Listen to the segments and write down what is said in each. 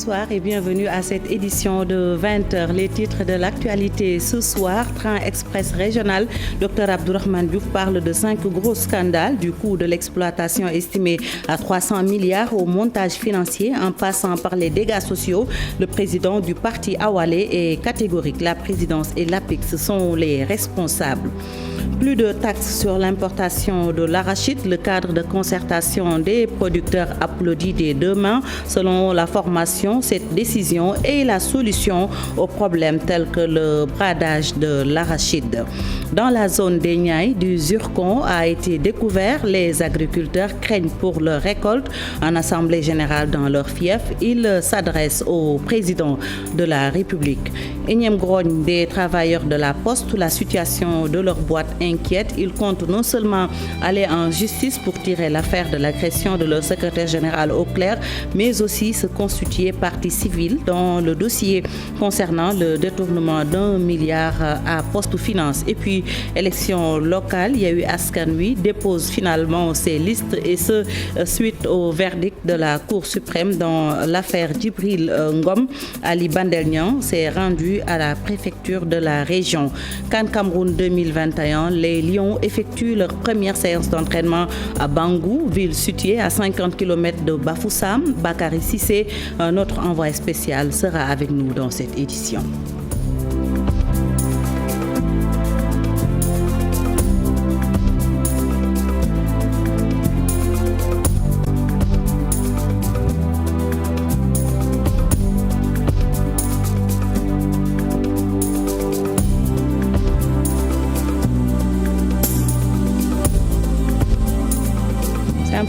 bonsoir et bienvenue à cette édition de 20h. Les titres de l'actualité ce soir, Train Express régional. Dr Abdourahmane Diouf parle de 5 gros scandales, du coût de l'exploitation estimé à 300 milliards au montage financier en passant par les dégâts sociaux. Le président du parti Awalé est catégorique. La présidence et l'APEX sont les responsables. Plus de taxes sur l'importation de l'arachide. Le cadre de concertation des producteurs applaudit des deux mains. Selon la formation, cette décision est la solution aux problèmes tels que le bradage de l'arachide. Dans la zone des Niayes, du zircon a été découvert. Les agriculteurs craignent pour leur récolte. En assemblée générale dans leur fief, ils s'adressent au président de la République. Énième grogne des travailleurs de la Poste. La situation de leur boîte inquiète. Ils comptent non seulement aller en justice pour tirer l'affaire de l'agression de leur secrétaire général au clair, mais aussi se constituer partie civile dans le dossier concernant le détournement d'1 milliard à Poste Finance. Et puis, élection locale, Yewwi Askan Wi dépose finalement ses listes et ce, suite au verdict de la Cour suprême dans l'affaire Djibril Ngom. Ali Bandel Niang s'est rendu à la préfecture de la région. CAN Cameroun 2021, les Lions effectuent leur première séance d'entraînement à Bangou, ville située à 50 km de Bafoussam. Bakary Cissé, notre envoyé spécial, sera avec nous dans cette édition.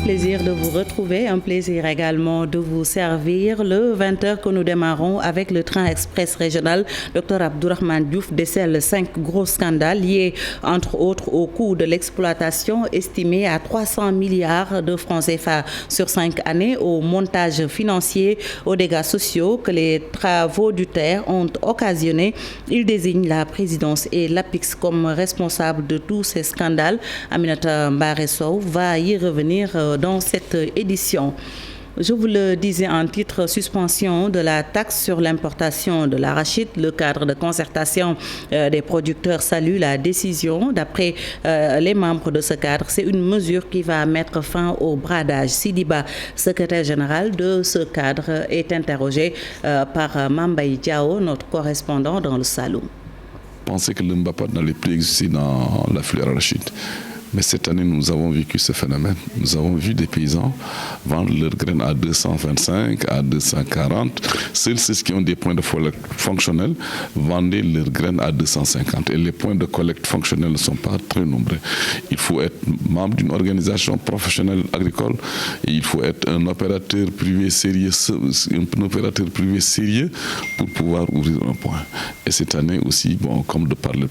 Plaisir de vous retrouver, un plaisir également de vous servir. Le 20h que nous démarrons avec le train express régional. Dr Abdourahmane Diouf décèle 5 gros scandales liés entre autres au coût de l'exploitation estimé à 300 milliards de francs CFA sur 5 années, au montage financier, aux dégâts sociaux que les travaux du terre ont occasionné. Il désigne la présidence et l'APIX comme responsable de tous ces scandales. Aminata Mbaresow va y revenir dans cette édition. Je vous le disais en titre, suspension de la taxe sur l'importation de l'arachide. Le cadre de concertation des producteurs salue la décision. D'après les membres de ce cadre, c'est une mesure qui va mettre fin au bradage. Sidiba, secrétaire général de ce cadre, est interrogé par Mambaï Diao, notre correspondant dans le Saloum. Je pensais que le Mbapad n'allait plus exister dans la filière arachide. Mais cette année, nous avons vécu ce phénomène. Nous avons vu des paysans vendre leurs graines à 225, à 240. Seuls ceux qui ont des points de collecte fonctionnels vendaient leurs graines à 250. Et les points de collecte fonctionnels ne sont pas très nombreux. Il faut être membre d'une organisation professionnelle agricole. Et il faut être un opérateur privé sérieux, pour pouvoir ouvrir un point. Et cette année aussi, bon, comme par le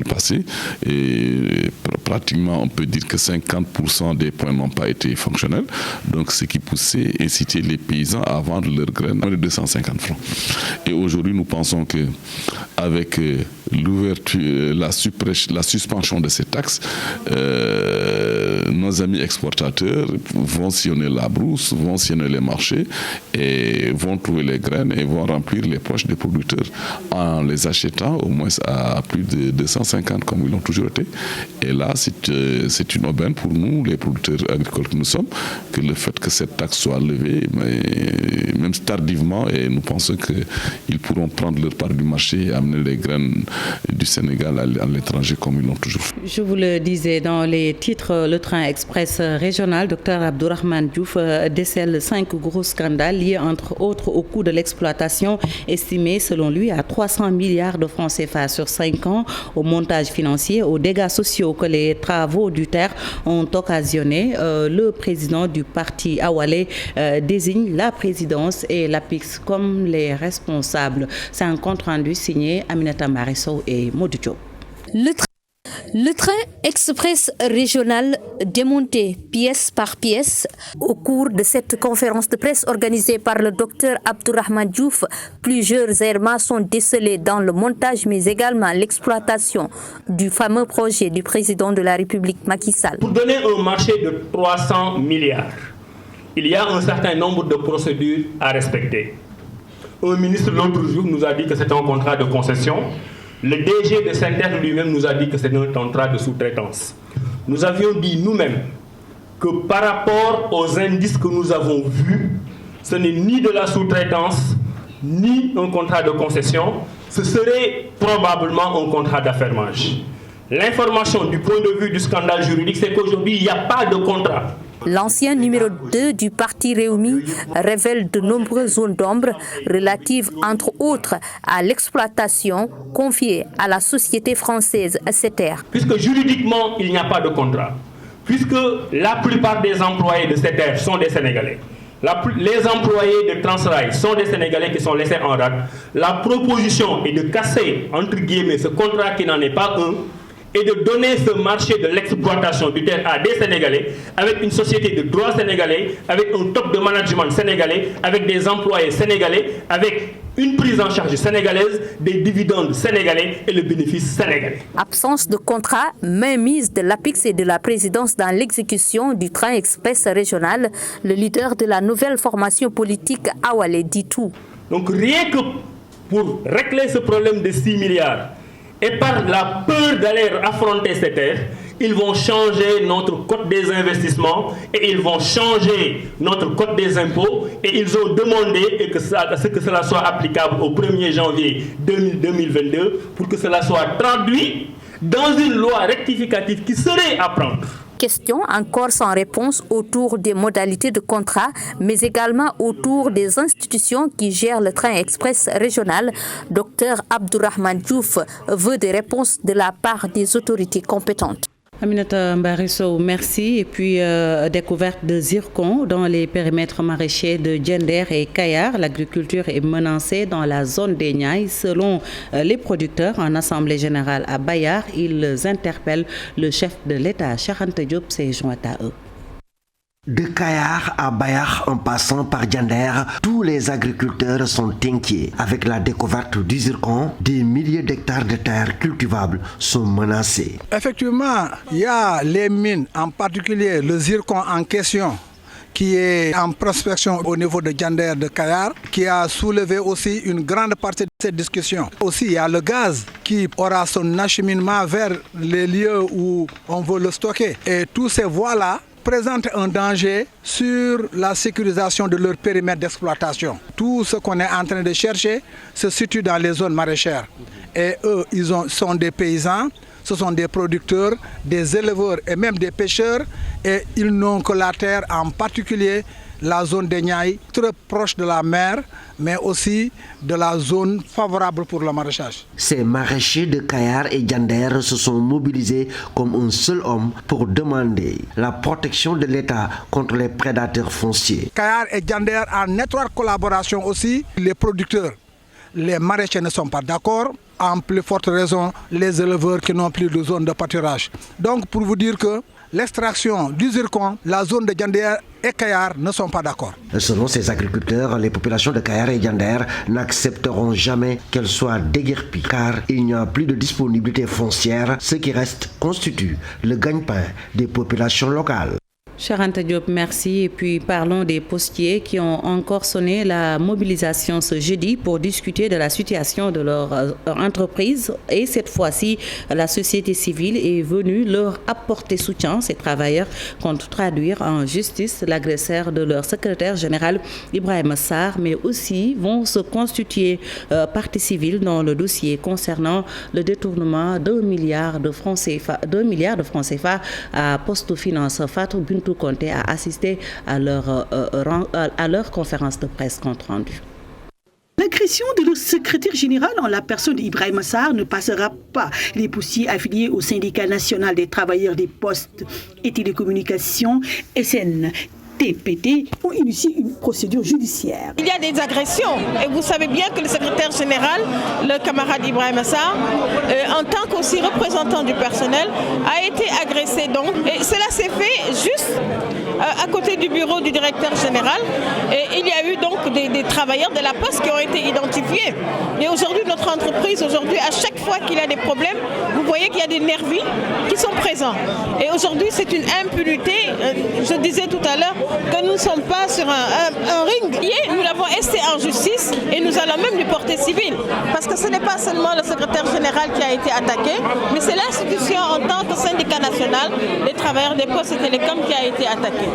passé, et pratiquement on peut dire que 50% des points n'ont pas été fonctionnels. Donc, ce qui poussait, incitait les paysans à vendre leurs graines à 250 francs. Et aujourd'hui, nous pensons qu'avec l'ouverture, la suspension de ces taxes, nos amis exportateurs vont sillonner la brousse, vont sillonner les marchés et vont trouver les graines et vont remplir les poches des producteurs en les achetant au moins à plus de 250 comme ils l'ont toujours été. Et là, c'est une aubaine pour nous, les producteurs agricoles que nous sommes, que le fait que cette taxe soit levée, mais même tardivement, et nous pensons qu'ils pourront prendre leur part du marché et amener les graines du Sénégal à l'étranger comme ils l'ont toujours fait. Je vous le disais dans les titres, le train express régional, Dr Abdourahmane Diouf décèle 5 gros scandales liés entre autres au coût de l'exploitation estimé selon lui à 300 milliards de francs CFA sur 5 ans, au montage financier, aux dégâts sociaux que les travaux du terre ont occasionné. Le président du parti Awalé désigne la présidence et l'APIX comme les responsables. C'est un compte rendu signé Aminata Mbaresow et Modou Diop. Le train express régional démonté pièce par pièce au cours de cette conférence de presse organisée par le docteur Abdourahmane Diouf. Plusieurs errements sont décelés dans le montage mais également l'exploitation du fameux projet du président de la République Macky Sall. Pour donner un marché de 300 milliards, il y a un certain nombre de procédures à respecter. Un ministre l'autre jour nous a dit que c'était un contrat de concession. Le DG de Saint-Terre lui-même nous a dit que c'était un contrat de sous-traitance. Nous avions dit nous-mêmes que par rapport aux indices que nous avons vus, ce n'est ni de la sous-traitance, ni un contrat de concession, ce serait probablement un contrat d'affermage. L'information du point de vue du scandale juridique, c'est qu'aujourd'hui, il n'y a pas de contrat. L'ancien numéro 2 du parti Rewmi révèle de nombreuses zones d'ombre relatives, entre autres, à l'exploitation confiée à la société française SETER. Puisque juridiquement, il n'y a pas de contrat, puisque la plupart des employés de SETER sont des Sénégalais, les employés de Transrail sont des Sénégalais qui sont laissés en rade, la proposition est de casser, entre guillemets, ce contrat qui n'en est pas un, et de donner ce marché de l'exploitation du terre à des Sénégalais, avec une société de droit sénégalais, avec un top de management sénégalais, avec des employés sénégalais, avec une prise en charge sénégalaise, des dividendes sénégalais et le bénéfice sénégalais. Absence de contrat, mainmise de l'APIX et de la présidence dans l'exécution du train express régional, le leader de la nouvelle formation politique Awalé dit tout. Donc rien que pour régler ce problème de 6 milliards, et par la peur d'aller affronter cette terre, ils vont changer notre code des investissements et ils vont changer notre code des impôts et ils ont demandé que cela soit applicable au 1er janvier 2022 pour que cela soit traduit dans une loi rectificative qui serait à prendre. Question encore sans réponse autour des modalités de contrat, mais également autour des institutions qui gèrent le train express régional. Dr Abdourahmane Diouf veut des réponses de la part des autorités compétentes. Aminata Mbarisso, merci. Et puis, découverte de zircon dans les périmètres maraîchers de Diender et Kayar. L'agriculture est menacée dans la zone des Niayes. Selon les producteurs en assemblée générale à Bayar, ils interpellent le chef de l'État. Cheikh Anta Diop s'est joint à eux. De Kayar à Bayar en passant par Diender, tous les agriculteurs sont inquiets. Avec la découverte du zircon, des milliers d'hectares de terres cultivables sont menacés. Effectivement, il y a les mines, en particulier le zircon en question, qui est en prospection au niveau de Diender de Kayar, qui a soulevé aussi une grande partie de cette discussion. Aussi, il y a le gaz qui aura son acheminement vers les lieux où on veut le stocker. Et tous ces voies-là présentent un danger sur la sécurisation de leur périmètre d'exploitation. Tout ce qu'on est en train de chercher se situe dans les zones maraîchères. Et eux, sont des paysans, ce sont des producteurs, des éleveurs et même des pêcheurs. Et ils n'ont que la terre, en particulier la zone des Niayes, très proche de la mer, mais aussi de la zone favorable pour le maraîchage. Ces maraîchers de Kayar et Diender se sont mobilisés comme un seul homme pour demander la protection de l'État contre les prédateurs fonciers. Kayar et Diender en étroite collaboration aussi, les producteurs, les maraîchers ne sont pas d'accord. En plus forte raison, les éleveurs qui n'ont plus de zone de pâturage. Donc pour vous dire que l'extraction du zircon, la zone de Diender et Kayar ne sont pas d'accord. Selon ces agriculteurs, les populations de Kayar et Diender n'accepteront jamais qu'elles soient déguerpies car il n'y a plus de disponibilité foncière. Ce qui reste constitue le gagne-pain des populations locales. Cheikh Anta Diop, merci. Et puis parlons des postiers qui ont encore sonné la mobilisation ce jeudi pour discuter de la situation de leur entreprise. Et cette fois-ci, la société civile est venue leur apporter soutien. Ces travailleurs comptent traduire en justice l'agresseur de leur secrétaire général Ibrahima Sarr, mais aussi vont se constituer partie civile dans le dossier concernant le détournement d'1 milliard de francs CFA à Poste-Finance. Fatou Bintou Conté a assisté à leur conférence de presse compte rendue. L'agression de leur secrétaire général en la personne d'Ibrahima Sarr ne passera pas. Les postiers affiliés au syndicat national des travailleurs des postes et télécommunications SNTPT ont initié une procédure judiciaire. Il y a des agressions et vous savez bien que le secrétaire général, le camarade Ibrahima Sarr, en tant qu'aussi représentant du personnel, a été agressé. Donc, et cela s'est fait juste à côté du bureau du directeur général. Et il y a eu donc des travailleurs de la Poste qui ont été identifiés. Et aujourd'hui, notre entreprise, à chaque fois qu'il y a des problèmes, vous voyez voyez qu'il y a des nervis qui sont présents. Et aujourd'hui, c'est une impunité. Je disais tout à l'heure que nous ne sommes pas sur un ring. Hier, nous l'avons esté en justice et nous allons même lui porter civil. Parce que ce n'est pas seulement le secrétaire général qui a été attaqué, mais c'est l'institution en tant que syndicat national des travailleurs des postes et télécoms qui a été attaquée.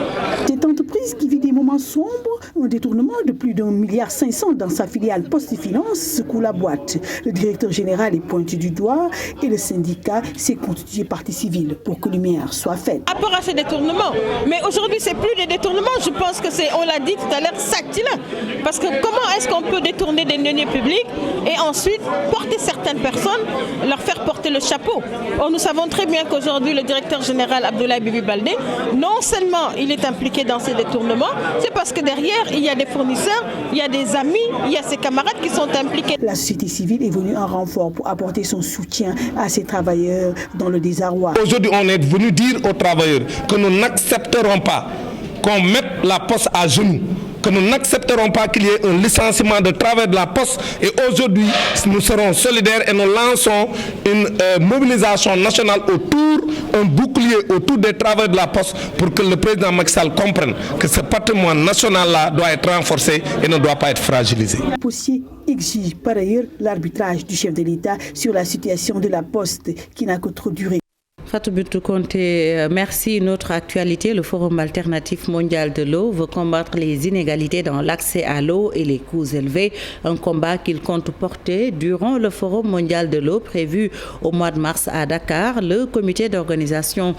Cette entreprise qui vit des moments sombres, un détournement de plus d'1,5 milliard dans sa filiale Poste et Finance secoue la boîte. Le directeur général est pointé du doigt et le syndicat s'est constitué partie civile pour que lumière soit faite. Par rapport à ces détournements, mais aujourd'hui c'est plus des détournements, je pense que c'est, on l'a dit tout à l'heure, sactilin. Parce que comment est-ce qu'on peut détourner des deniers publics et ensuite porter certaines personnes, leur faire porter le chapeau? Or, nous savons très bien qu'aujourd'hui le directeur général Abdoulaye Bibi Baldé, non seulement il est impliqué dans ces détournements, c'est parce que derrière il y a des fournisseurs, il y a des amis, il y a ses camarades qui sont impliqués. La société civile est venue en renfort pour apporter son soutien à ces travailleurs dans le désarroi. Aujourd'hui, on est venu dire aux travailleurs que nous n'accepterons pas qu'on mette la Poste à genoux, que nous n'accepterons pas qu'il y ait un licenciement de travail de la Poste. Et aujourd'hui, nous serons solidaires et nous lançons une mobilisation nationale un bouclier autour des travailleurs de la Poste pour que le président Macky Sall comprenne que ce patrimoine national-là doit être renforcé et ne doit pas être fragilisé. Le Postier exige par ailleurs l'arbitrage du chef de l'État sur la situation de la Poste qui n'a que trop duré. Fatou Bintou Konté, merci. Une autre actualité, le Forum alternatif mondial de l'eau veut combattre les inégalités dans l'accès à l'eau et les coûts élevés. Un combat qu'il compte porter durant le Forum mondial de l'eau prévu au mois de mars à Dakar. Le comité d'organisation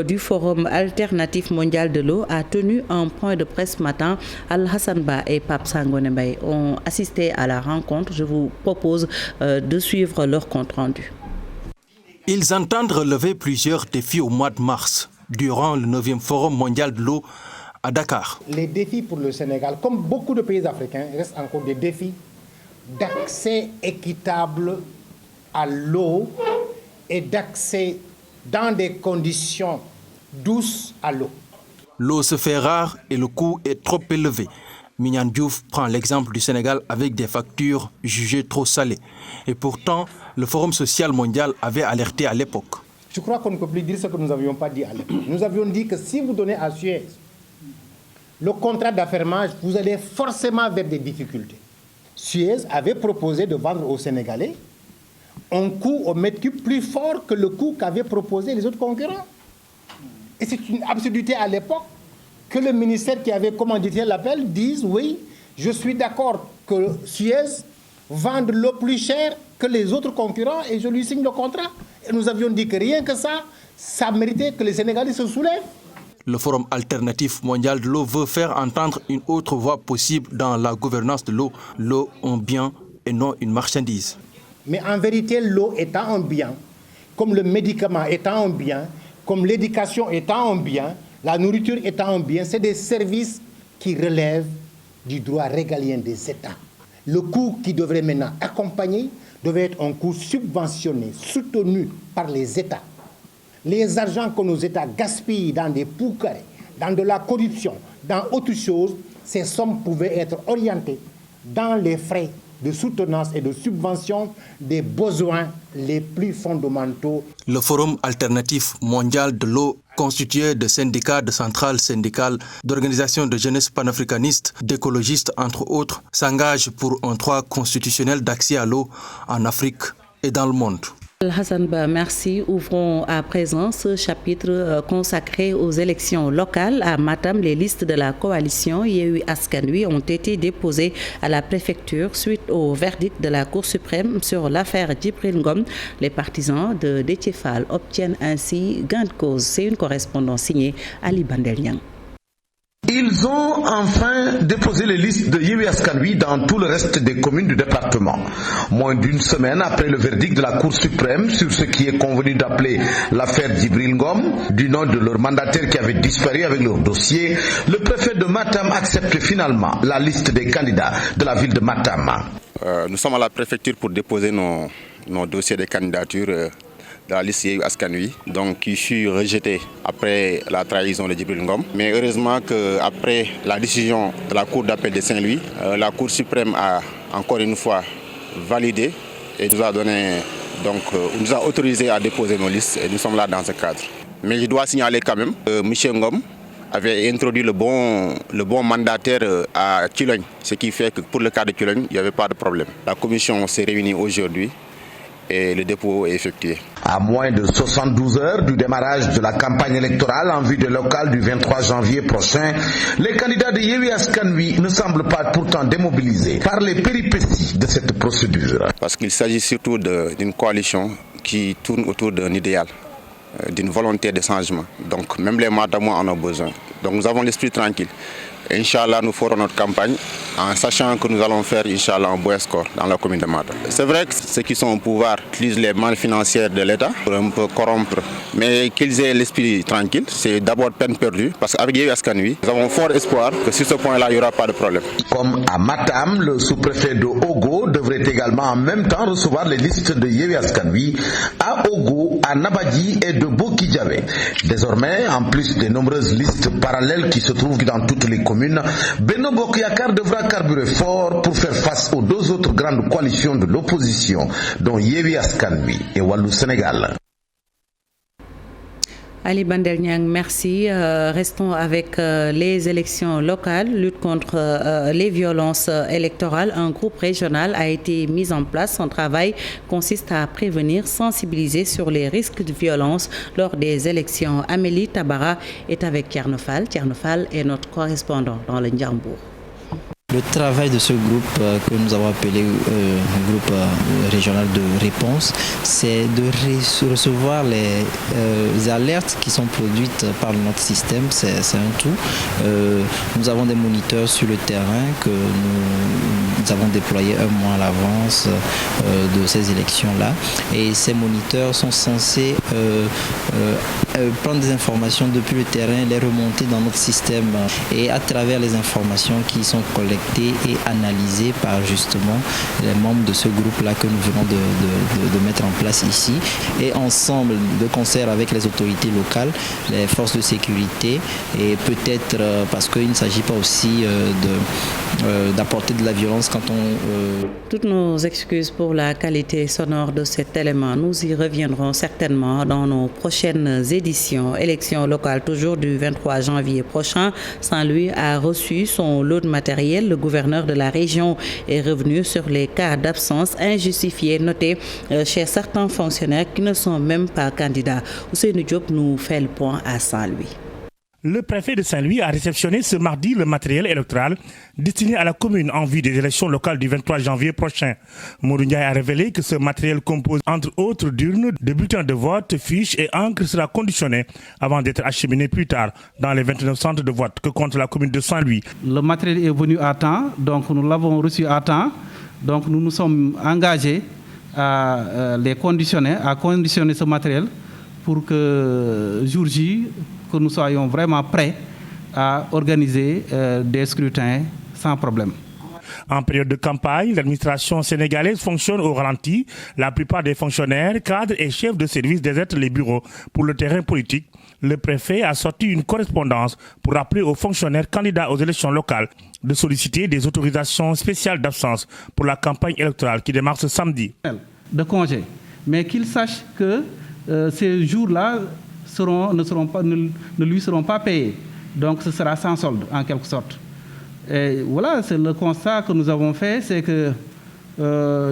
du Forum alternatif mondial de l'eau a tenu un point de presse ce matin. Al-Hassan Ba et Pape Sangone Mbaye ont assisté à la rencontre. Je vous propose de suivre leur compte rendu. Ils entendent relever plusieurs défis au mois de mars, durant le 9e Forum mondial de l'eau à Dakar. Les défis pour le Sénégal, comme beaucoup de pays africains, restent encore des défis d'accès équitable à l'eau et d'accès dans des conditions douces à l'eau. L'eau se fait rare et le coût est trop élevé. Mignane Diouf prend l'exemple du Sénégal avec des factures jugées trop salées. Et pourtant, le Forum social mondial avait alerté à l'époque. Je crois qu'on ne peut plus dire ce que nous n'avions pas dit à l'époque. Nous avions dit que si vous donnez à Suez le contrat d'affermage, vous allez forcément vers des difficultés. Suez avait proposé de vendre aux Sénégalais un coût au mètre cube plus fort que le coût qu'avaient proposé les autres concurrents. Et c'est une absurdité à l'époque que le ministère qui avait commandité l'appel dise oui, je suis d'accord que Suez vende l'eau plus chère que les autres concurrents et je lui signe le contrat. Et nous avions dit que rien que ça méritait que les Sénégalais se soulèvent. Le Forum alternatif mondial de l'eau veut faire entendre une autre voie possible dans la gouvernance de l'eau. L'eau, un bien et non une marchandise. Mais en vérité, l'eau étant un bien, comme le médicament étant un bien, comme l'éducation étant un bien, la nourriture étant un bien, c'est des services qui relèvent du droit régalien des États. Le coût qui devrait maintenant accompagner devait être un coût subventionné, soutenu par les États. Les argents que nos États gaspillent dans des poux carrés, dans de la corruption, dans autre chose, ces sommes pouvaient être orientées dans les frais de soutenance et de subvention des besoins les plus fondamentaux. Le Forum alternatif mondial de l'eau, constitué de syndicats, de centrales syndicales, d'organisations de jeunesse panafricanistes, d'écologistes, entre autres, s'engage pour un droit constitutionnel d'accès à l'eau en Afrique et dans le monde. Hassan Ba, merci. Ouvrons à présent ce chapitre consacré aux élections locales. À Matam, les listes de la coalition Yewwi Askan Wi ont été déposées à la préfecture suite au verdict de la Cour suprême sur l'affaire Djibril Ngom. Les partisans de Déthié Fall obtiennent ainsi gain de cause. C'est une correspondance signée Ali Bandel Niang. Ils ont enfin déposé les listes de Yewwi Askan Wi dans tout le reste des communes du département. Moins d'une semaine après le verdict de la Cour suprême sur ce qui est convenu d'appeler l'affaire Djibril Ngom, du nom de leur mandataire qui avait disparu avec leur dossier, le préfet de Matam accepte finalement la liste des candidats de la ville de Matam. Nous sommes à la préfecture pour déposer nos dossiers de candidature de la liste Yewwi Askan Wi, donc qui fut rejetée après la trahison de Djibril Ngom. Mais heureusement qu'après la décision de la Cour d'appel de Saint-Louis, la Cour suprême a encore une fois validé et nous a donné Donc on nous a autorisé à déposer nos listes et nous sommes là dans ce cadre. Mais je dois signaler quand même que M. Ngom avait introduit le bon mandataire à Thilogne, ce qui fait que pour le cas de Thilogne, il n'y avait pas de problème. La commission s'est réunie aujourd'hui et le dépôt est effectué. À moins de 72 heures du démarrage de la campagne électorale en vue des locales du 23 janvier prochain, les candidats de Yewwi Askan Wi ne semblent pas pourtant démobilisés par les péripéties de cette procédure. Parce qu'il s'agit surtout d'une coalition qui tourne autour d'un idéal, d'une volonté de changement. Donc même les Matamois en ont besoin. Donc nous avons l'esprit tranquille. Et Inch'Allah, nous ferons notre campagne en sachant que nous allons faire Inch'Allah un beau score dans la commune de Matam. C'est vrai que ceux qui sont au pouvoir utilisent les mannes financières de l'État pour un peu corrompre. Mais qu'ils aient l'esprit tranquille, c'est d'abord peine perdue. Parce qu'avec Yewwi Askan Wi, nous avons fort espoir que sur ce point-là, il n'y aura pas de problème. Comme à Matam, le sous-préfet de Ogo devrait également en même temps recevoir les listes de Yewwi Askan Wi à Ogo, à Nabadji et de Bokidjavé. Désormais, en plus des nombreuses listes parallèles qui se trouvent dans toutes les communes, Benno Bokk Yakaar devra carburer fort pour faire face aux deux autres grandes coalitions de l'opposition, dont Yewwi Askan Wi et Wallu Sénégal. Ali Bandel Niang, merci. Restons avec les élections locales, lutte contre les violences électorales. Un groupe régional a été mis en place. Son travail consiste à prévenir, sensibiliser sur les risques de violence lors des élections. Amélie Tabara est avec Thierno Fall. Thierno Fall est notre correspondant dans le Ndiambour. Le travail de ce groupe que nous avons appelé groupe régional de réponse, c'est de recevoir les alertes qui sont produites par notre système, c'est un tout. Nous avons des moniteurs sur le terrain que nous avons déployés un mois à l'avance de ces élections-là. Et ces moniteurs sont censés prendre des informations depuis le terrain, les remonter dans notre système. Et à travers les informations qui sont collectées et analysées par justement les membres de ce groupe-là que nous venons de mettre en place ici. Et ensemble, de concert avec les autorités locales, les forces de sécurité, et peut-être parce qu'il ne s'agit pas aussi d'apporter de la violence quand on... Toutes nos excuses pour la qualité sonore de cet élément. Nous y reviendrons certainement dans nos prochaines éditions. Élections locales toujours du 23 janvier prochain. Saint-Louis a reçu son lot de matériel. Le gouverneur de la région est revenu sur les cas d'absence injustifiés notés chez certains fonctionnaires qui ne sont même pas candidats. Ousseynou Diop nous fait le point à Saint-Louis. Le préfet de Saint-Louis a réceptionné ce mardi le matériel électoral destiné à la commune en vue des élections locales du 23 janvier prochain. Modou Ndiaye a révélé que ce matériel compose entre autres d'urnes, de bulletins de vote, fiches et encre sera conditionné avant d'être acheminé plus tard dans les 29 centres de vote que compte la commune de Saint-Louis. Le matériel est venu à temps, donc nous l'avons reçu à temps. Donc nous nous sommes engagés à conditionner ce matériel pour que jour J, que nous soyons vraiment prêts à organiser des scrutins sans problème. En période de campagne, l'administration sénégalaise fonctionne au ralenti. La plupart des fonctionnaires, cadres et chefs de service désertent les bureaux pour le terrain politique. Le préfet a sorti une correspondance pour rappeler aux fonctionnaires candidats aux élections locales de solliciter des autorisations spéciales d'absence pour la campagne électorale qui démarre ce samedi. De congé, mais qu'ils sachent que ces jours-là ne lui seront pas payés. Donc ce sera sans solde en quelque sorte. Et voilà, c'est le constat que nous avons fait, c'est que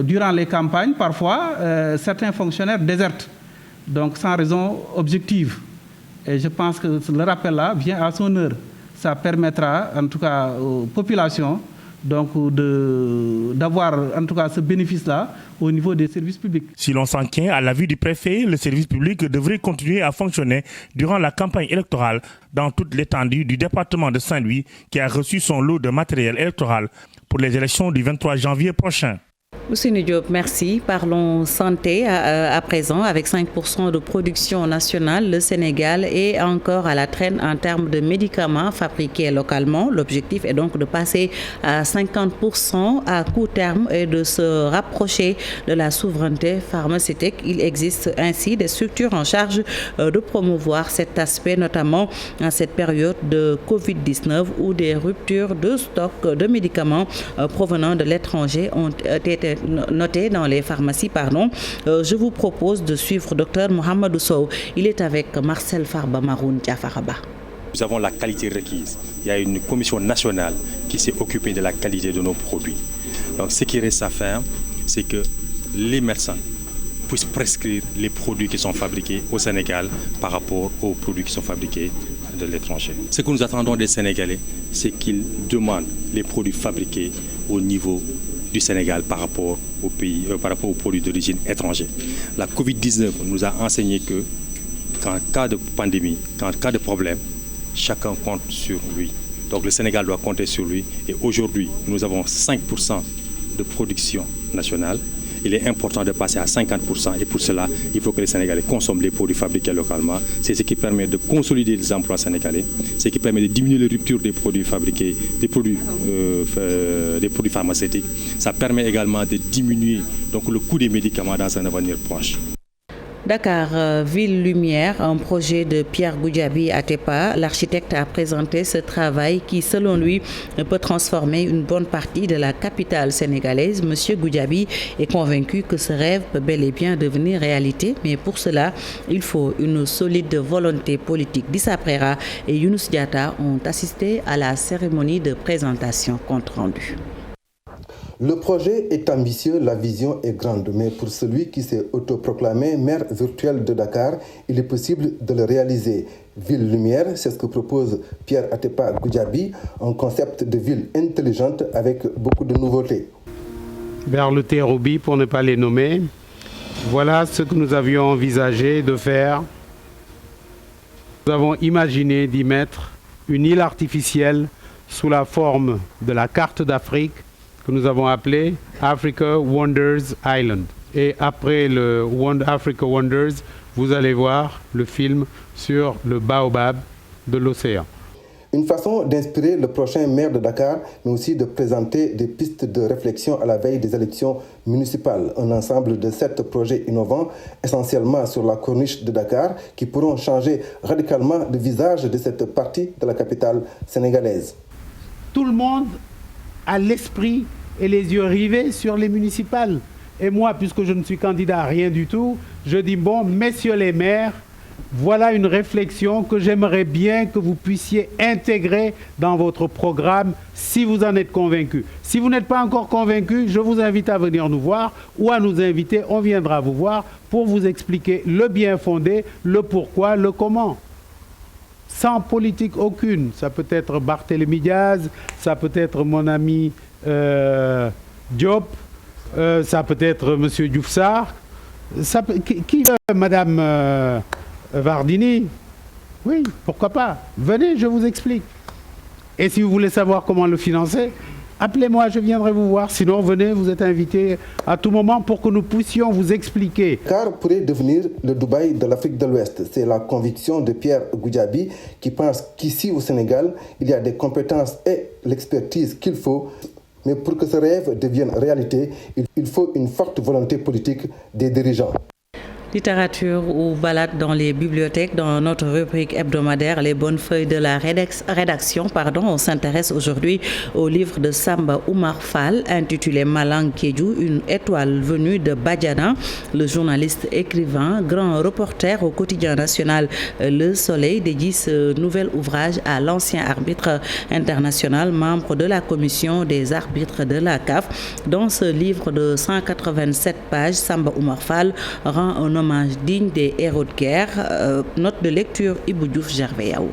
durant les campagnes, parfois, certains fonctionnaires désertent, donc sans raison objective. Et je pense que le rappel-là vient à son heure. Ça permettra, en tout cas, aux populations donc d'avoir en tout cas ce bénéfice-là au niveau des services publics. Si l'on s'en tient à l'avis du préfet, le service public devrait continuer à fonctionner durant la campagne électorale dans toute l'étendue du département de Saint-Louis qui a reçu son lot de matériel électoral pour les élections du 23 janvier prochain. Ousseynou Diop, merci. Parlons santé à présent. Avec 5% de production nationale, le Sénégal est encore à la traîne en termes de médicaments fabriqués localement. L'objectif est donc de passer à 50% à court terme et de se rapprocher de la souveraineté pharmaceutique. Il existe ainsi des structures en charge de promouvoir cet aspect, notamment en cette période de Covid-19 où des ruptures de stock de médicaments provenant de l'étranger ont été noté dans les pharmacies. Je vous propose de suivre Dr Mohamedou Sow. Il est avec Marcel Farba Maroun Diafaraba. Nous avons la qualité requise. Il y a une commission nationale qui s'est occupée de la qualité de nos produits. Donc ce qui reste à faire, c'est que les médecins puissent prescrire les produits qui sont fabriqués au Sénégal par rapport aux produits qui sont fabriqués de l'étranger. Ce que nous attendons des Sénégalais, c'est qu'ils demandent les produits fabriqués au niveau du Sénégal par rapport aux produits d'origine étrangère. La Covid-19 nous a enseigné que qu'en cas de pandémie, qu'en cas de problème, chacun compte sur lui. Donc le Sénégal doit compter sur lui. Et aujourd'hui, nous avons 5% de production nationale. Il est important de passer à 50%. Et pour cela, il faut que les Sénégalais consomment les produits fabriqués localement. C'est ce qui permet de consolider les emplois sénégalais. C'est ce qui permet de diminuer les ruptures des produits fabriqués, des produits pharmaceutiques. Ça permet également de diminuer donc, le coût des médicaments dans un avenir proche. Dakar, Ville Lumière, un projet de Pierre Goudiaby Atepa. L'architecte a présenté ce travail qui, selon lui, peut transformer une bonne partie de la capitale sénégalaise. Monsieur Goudiaby est convaincu que ce rêve peut bel et bien devenir réalité, mais pour cela, il faut une solide volonté politique. Dissa Prera et Younous Diatta ont assisté à la cérémonie de présentation compte rendu. Le projet est ambitieux, la vision est grande, mais pour celui qui s'est autoproclamé maire virtuel de Dakar, il est possible de le réaliser. Ville Lumière, c'est ce que propose Pierre Atepa Goudiaby, un concept de ville intelligente avec beaucoup de nouveautés. Vers le Terrobi, pour ne pas les nommer, voilà ce que nous avions envisagé de faire. Nous avons imaginé d'y mettre une île artificielle sous la forme de la carte d'Afrique, que nous avons appelé Africa Wonders Island. Et après le Africa Wonders, vous allez voir le film sur le baobab de l'océan. Une façon d'inspirer le prochain maire de Dakar, mais aussi de présenter des pistes de réflexion à la veille des élections municipales. Un ensemble de 7 projets innovants, essentiellement sur la corniche de Dakar, qui pourront changer radicalement le visage de cette partie de la capitale sénégalaise. Tout le monde à l'esprit et les yeux rivés sur les municipales. Et moi, puisque je ne suis candidat à rien du tout, je dis, bon, messieurs les maires, voilà une réflexion que j'aimerais bien que vous puissiez intégrer dans votre programme si vous en êtes convaincus. Si vous n'êtes pas encore convaincus, je vous invite à venir nous voir ou à nous inviter, on viendra vous voir pour vous expliquer le bien fondé, le pourquoi, le comment. Sans politique aucune. Ça peut être Barthélémy Diaz, ça peut être mon ami Diop, ça peut être M. Diouf Sarr, Madame Vardini. Oui, pourquoi pas. Venez, je vous explique. Et si vous voulez savoir comment le financer, appelez-moi, je viendrai vous voir. Sinon, venez, vous êtes invités à tout moment pour que nous puissions vous expliquer. Car pourrait devenir le Dubaï de l'Afrique de l'Ouest. C'est la conviction de Pierre Goudiaby qui pense qu'ici au Sénégal, il y a des compétences et l'expertise qu'il faut. Mais pour que ce rêve devienne réalité, il faut une forte volonté politique des dirigeants. Littérature ou balade dans les bibliothèques. Dans notre rubrique hebdomadaire Les bonnes feuilles de la rédaction, on s'intéresse aujourd'hui au livre de Samba Oumar Fall intitulé Malang Kédou, une étoile venue de Badiana. Le journaliste écrivain, grand reporter au quotidien national Le Soleil, dédie ce nouvel ouvrage à l'ancien arbitre international, membre de la commission des arbitres de la CAF. Dans ce livre de 187 pages, Samba Oumar Fall rend un hommage digne des héros de guerre. Note de lecture Ibou Diouf Gervais-Yaou.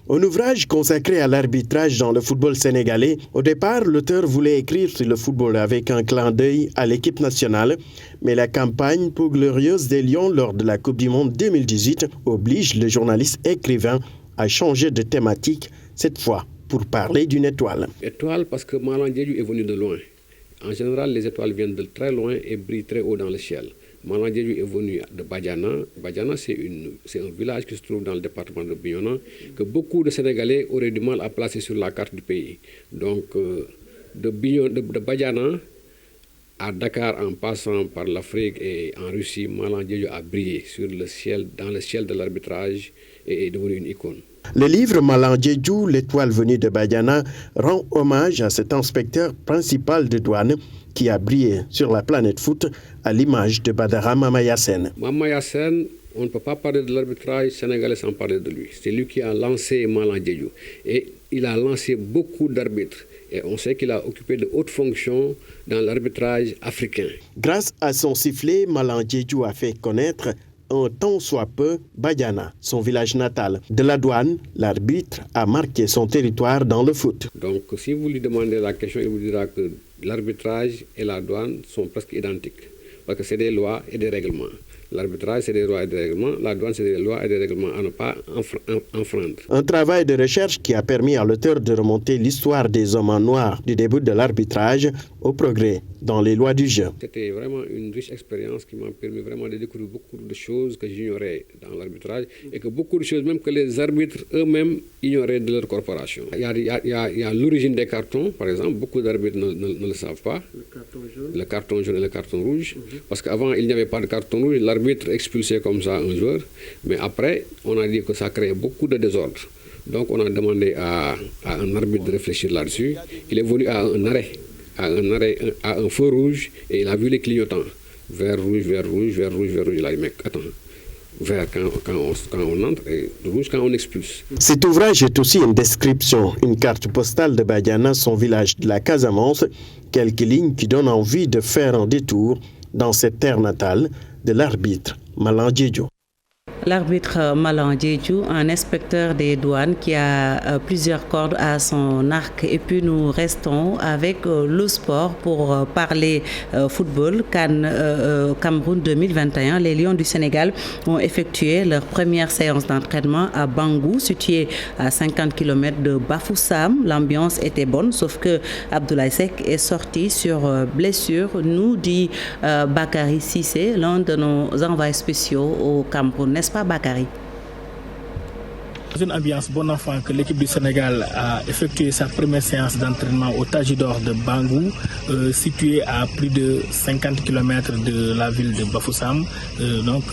Un ouvrage consacré à l'arbitrage dans le football sénégalais. Au départ, l'auteur voulait écrire sur le football avec un clin d'œil à l'équipe nationale, mais la campagne peu glorieuse des Lions lors de la Coupe du Monde 2018 oblige le journaliste écrivain à changer de thématique, cette fois pour parler d'une étoile. Étoile parce que Malang Kédou est venu de loin. En général, les étoiles viennent de très loin et brillent très haut dans le ciel. Malang Kédou est venu de Badiana. Badiana, c'est un village qui se trouve dans le département de Bignona, que beaucoup de Sénégalais auraient du mal à placer sur la carte du pays. Donc, de Badiana à Dakar, en passant par l'Afrique et en Russie, Malang Kédou a brillé sur le ciel, dans le ciel de l'arbitrage et est devenu une icône. Le livre Malang Diédhiou, l'étoile venue de Badiana, rend hommage à cet inspecteur principal de douane qui a brillé sur la planète foot à l'image de Badara Mamaya Sène. Mamaya Sène, on ne peut pas parler de l'arbitrage sénégalais sans parler de lui. C'est lui qui a lancé Malang Diédhiou. Et il a lancé beaucoup d'arbitres. Et on sait qu'il a occupé de hautes fonctions dans l'arbitrage africain. Grâce à son sifflet, Malang Diédhiou a fait connaître un tant soit peu Badiana, son village natal. De la douane, l'arbitre a marqué son territoire dans le foot. Donc si vous lui demandez la question, il vous dira que l'arbitrage et la douane sont presque identiques. Parce que c'est des lois et des règlements. L'arbitrage, c'est des lois et des règlements. La douane, c'est des lois et des règlements à ne pas enfreindre. Un travail de recherche qui a permis à l'auteur de remonter l'histoire des hommes en noir du début de l'arbitrage au progrès dans les lois du jeu. C'était vraiment une riche expérience qui m'a permis vraiment de découvrir beaucoup de choses que j'ignorais dans l'arbitrage et que beaucoup de choses même que les arbitres eux-mêmes ignoraient de leur corporation. Il y a l'origine des cartons, par exemple. Beaucoup d'arbitres ne le savent pas. Le carton jaune et le carton rouge. Parce qu'avant, il n'y avait pas de carton rouge. L'arbitre expulsait comme ça un joueur. Mais après, on a dit que ça créait beaucoup de désordre. Donc on a demandé à un arbitre de réfléchir là-dessus. Il est venu à un arrêt, à un feu rouge, et il a vu les clignotants. Vert, rouge, vert, rouge, vert, rouge, vert, rouge. Il a dit, mec, attends. Vert quand on entre et rouge quand on expulse. Cet ouvrage est aussi une description, une carte postale de Badiana, son village de la Casamance, quelques lignes qui donnent envie de faire un détour dans cette terre natale de l'arbitre Malang Diédhiou. L'arbitre Malang Diédhiou, un inspecteur des douanes qui a plusieurs cordes à son arc. Et puis nous restons avec le sport pour parler football. CAN Cameroun 2021, les Lions du Sénégal ont effectué leur première séance d'entraînement à Bangou, situé à 50 km de Bafoussam. L'ambiance était bonne, sauf que Abdoulaye Seck est sorti sur blessure, nous dit Bakary Cissé, l'un de nos envoyés spéciaux au Cameroun. N'est-ce pas, Bakary? Une ambiance bon enfant que l'équipe du Sénégal a effectué sa première séance d'entraînement au Tajidor de Bangou, situé à plus de 50 km de la ville de Bafoussam. Donc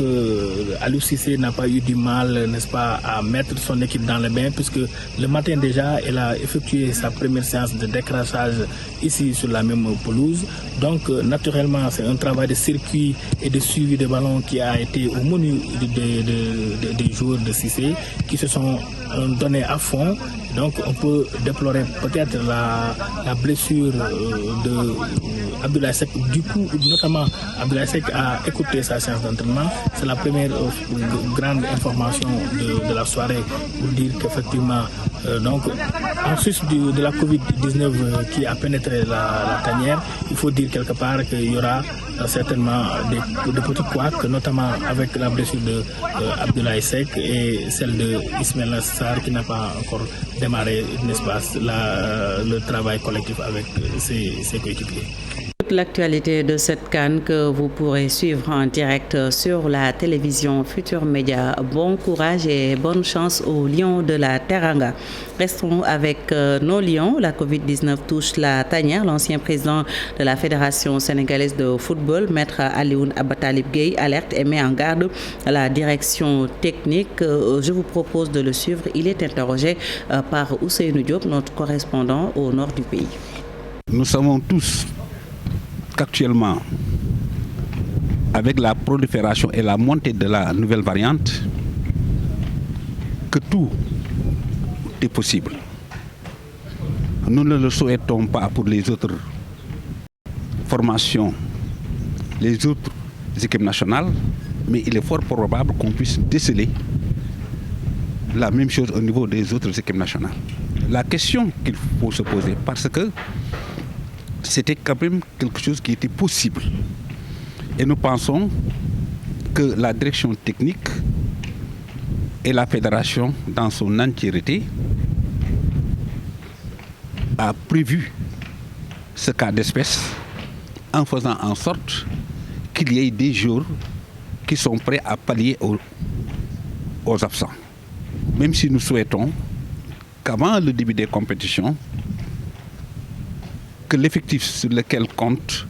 Aliou Cissé n'a pas eu du mal, n'est-ce pas, à mettre son équipe dans le bain, puisque le matin déjà, elle a effectué sa première séance de décrassage ici sur la même pelouse. Donc naturellement, c'est un travail de circuit et de suivi de ballon qui a été au menu des joueurs de Cissé, qui se sont donnés à fond. Donc on peut déplorer peut-être la blessure de Abdoulaye Seck. Du coup, notamment, Abdoulaye Seck a écouté sa séance d'entraînement. C'est la première grande information de la soirée pour dire qu'effectivement, donc, en sus de la Covid-19 qui a pénétré la tanière, il faut dire quelque part qu'il y aura certainement des petits couacs, notamment avec la blessure de Abdoulaye Seck et celle de Ismaïla Sarr qui n'a pas encore démarré, n'est-ce pas, le travail collectif avec ses coéquipiers. L'actualité de cette CAN que vous pourrez suivre en direct sur la télévision Futur Média. Bon courage et bonne chance aux Lions de la Teranga. Restons avec nos Lions. La Covid-19 touche la tanière. L'ancien président de la Fédération sénégalaise de football, Maître Alioune Abatalib Gueye, alerte et met en garde la direction technique. Je vous propose de le suivre. Il est interrogé par Ousseynou Diop, notre correspondant au nord du pays. Nous savons tous qu'actuellement, avec la prolifération et la montée de la nouvelle variante, que tout est possible. Nous ne le souhaitons pas pour les autres formations, les autres équipes nationales, mais il est fort probable qu'on puisse déceler la même chose au niveau des autres équipes nationales. La question qu'il faut se poser, parce que c'était quand même quelque chose qui était possible. Et nous pensons que la direction technique et la fédération dans son entièreté a prévu ce cas d'espèce en faisant en sorte qu'il y ait des jours qui sont prêts à pallier aux absents. Même si nous souhaitons qu'avant le début des compétitions, que l'effectif sur lequel compte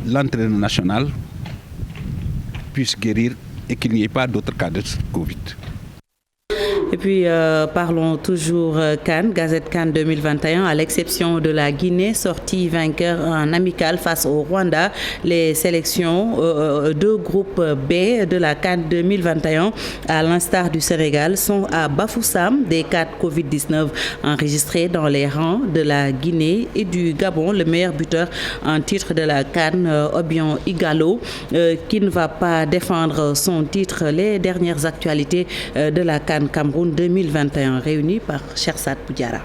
l'entraîneur national puisse guérir et qu'il n'y ait pas d'autres cas de Covid. Et puis parlons toujours CAN, Gazette CAN 2021, à l'exception de la Guinée, sortie vainqueur en amical face au Rwanda. Les sélections de groupe B de la CAN 2021, à l'instar du Sénégal, sont à Bafoussam. Des cas de Covid-19 enregistrés dans les rangs de la Guinée et du Gabon. Le meilleur buteur en titre de la CAN, Obiang Ighalo, qui ne va pas défendre son titre. Les dernières actualités de la CAN Cameroun 2021 réunis par Chersat Poudiara.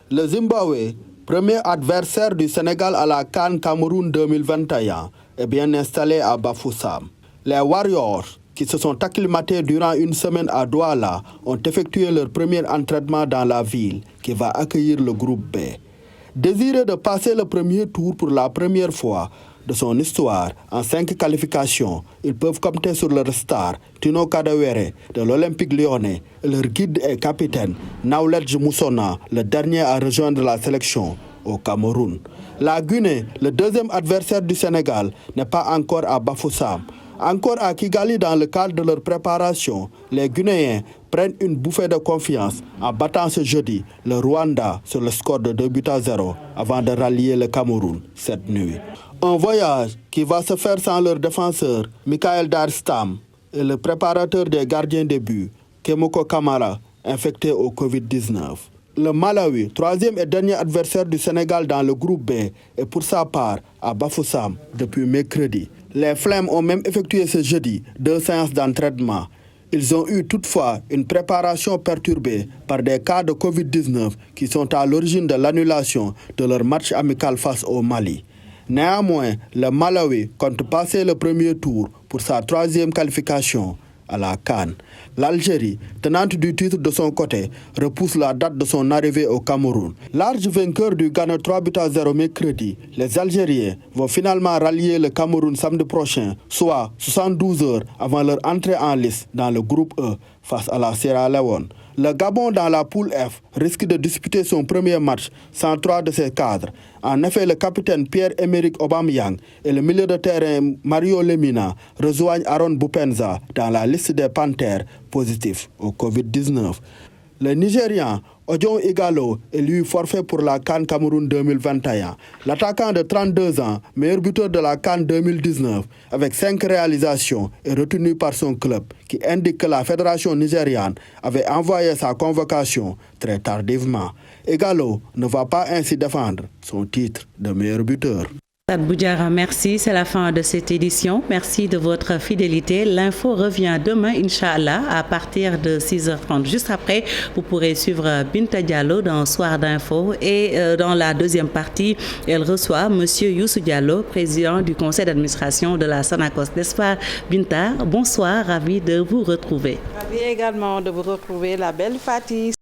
Le Zimbabwe, premier adversaire du Sénégal à la CAN Cameroun 2021, est bien installé à Bafoussam. Les Warriors, qui se sont acclimatés durant une semaine à Douala, ont effectué leur premier entraînement dans la ville qui va accueillir le groupe B. Désireux de passer le premier tour pour la première fois de son histoire en 5 qualifications, ils peuvent compter sur leur star Tino Kadewere de l'Olympique lyonnais et leur guide et capitaine Naouledj Moussona, le dernier à rejoindre la sélection au Cameroun. La Guinée, le deuxième adversaire du Sénégal, n'est pas encore à Bafoussam. Encore à Kigali dans le cadre de leur préparation, les Guinéens prennent une bouffée de confiance en battant ce jeudi le Rwanda sur le score de 2-0 avant de rallier le Cameroun cette nuit. Un voyage qui va se faire sans leur défenseur, Michael Darstam, et le préparateur des gardiens de but, Kemoko Kamara, infecté au Covid-19. Le Malawi, troisième et dernier adversaire du Sénégal dans le groupe B, est pour sa part à Bafoussam depuis mercredi. Les Flemmes ont même effectué ce jeudi 2 séances d'entraînement. Ils ont eu toutefois une préparation perturbée par des cas de Covid-19 qui sont à l'origine de l'annulation de leur match amical face au Mali. Néanmoins, le Malawi compte passer le premier tour pour sa 3e qualification à la CAN. L'Algérie, tenante du titre de son côté, repousse la date de son arrivée au Cameroun. Large vainqueur du Ghana 3-0 mercredi, les Algériens vont finalement rallier le Cameroun samedi prochain, soit 72 heures avant leur entrée en lice dans le groupe E face à la Sierra Leone. Le Gabon dans la poule F risque de disputer son premier match sans 3 de ses cadres. En effet, le capitaine Pierre-Emerick Aubameyang et le milieu de terrain Mario Lemina rejoignent Aaron Boupendza dans la liste des Panthères positifs au Covid-19. Le Nigérian Obiang Ighalo est lui forfait pour la CAN Cameroun 2021. L'attaquant de 32 ans, meilleur buteur de la CAN 2019, avec 5 réalisations, est retenu par son club, qui indique que la fédération nigériane avait envoyé sa convocation très tardivement. Ighalo ne va pas ainsi défendre son titre de meilleur buteur. Boudjara, merci. C'est la fin de cette édition. Merci de votre fidélité. L'info revient demain, Inch'Allah, à partir de 6h30. Juste après, vous pourrez suivre Binta Diallo dans Soir d'Info. Et dans la deuxième partie, elle reçoit M. Youssou Diallo, président du conseil d'administration de la Sonacos. N'est-ce pas, Binta? Bonsoir, ravi de vous retrouver. Ravi également de vous retrouver, la belle Fatih.